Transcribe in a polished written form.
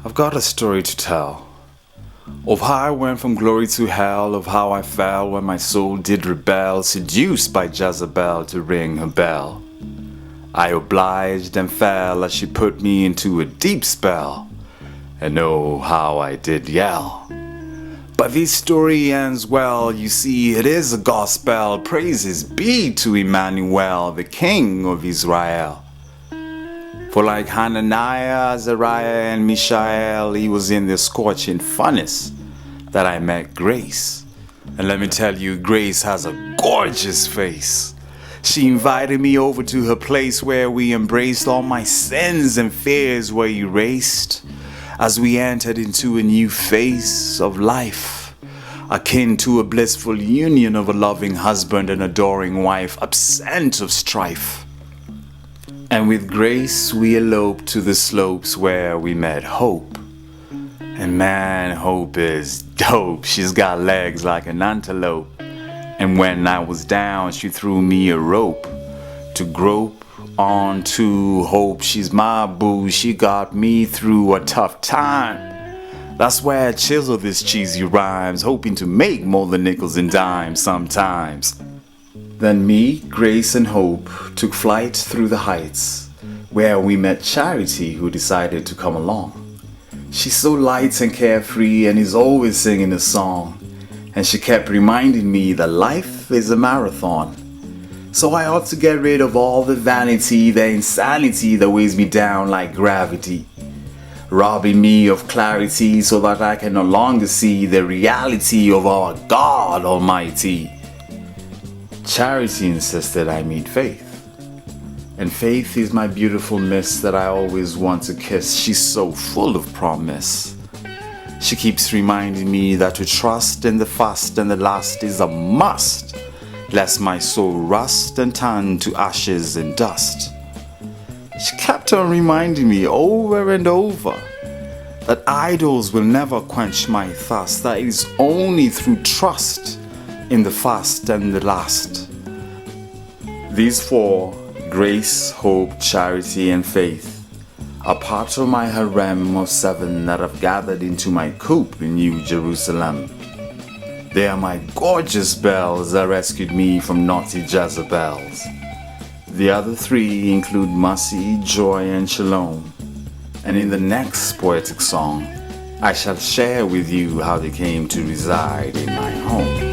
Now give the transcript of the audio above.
I've got a story to tell of how I went from glory to hell, of how I fell when my soul did rebel, seduced by Jezebel to ring her bell. I obliged and fell as she put me into a deep spell, and oh, how I did yell. But this story ends well, you see, it is a gospel. Praises be to Emmanuel, the King of Israel. For like Hananiah, Azariah, and Mishael, he was in the scorching furnace that I met Grace. And let me tell you, Grace has a gorgeous face. She invited me over to her place where we embraced. All my sins and fears were erased as we entered into a new phase of life, akin to a blissful union of a loving husband and adoring wife, absent of strife. And with Grace we eloped to the slopes where we met Hope. And man, Hope is dope. She's got legs like an antelope. And when I was down, she threw me a rope to grope onto. Hope, she's my boo. She got me through a tough time. That's why I chisel this cheesy rhymes, hoping to make more than nickels and dimes sometimes. Then me, Grace, and Hope took flight through the heights, where we met Charity, who decided to come along. She's so light and carefree and is always singing a song, and she kept reminding me that life is a marathon. So I ought to get rid of all the vanity, the insanity that weighs me down like gravity, robbing me of clarity so that I can no longer see the reality of our God Almighty. Charity insisted I meet Faith, and Faith is my beautiful miss that I always want to kiss. She's so full of promise. She keeps reminding me that to trust in the first and the last is a must, lest my soul rust and turn to ashes and dust. She kept on reminding me over and over that idols will never quench my thirst, that it is only through trust in the first and the last. These four, Grace, Hope, Charity, and Faith, are part of my harem of 7 that have gathered into my coop in New Jerusalem. They are my gorgeous bells that rescued me from naughty Jezebels. The other 3 include Mercy, Joy, and Shalom. And in the next poetic song, I shall share with you how they came to reside in my home.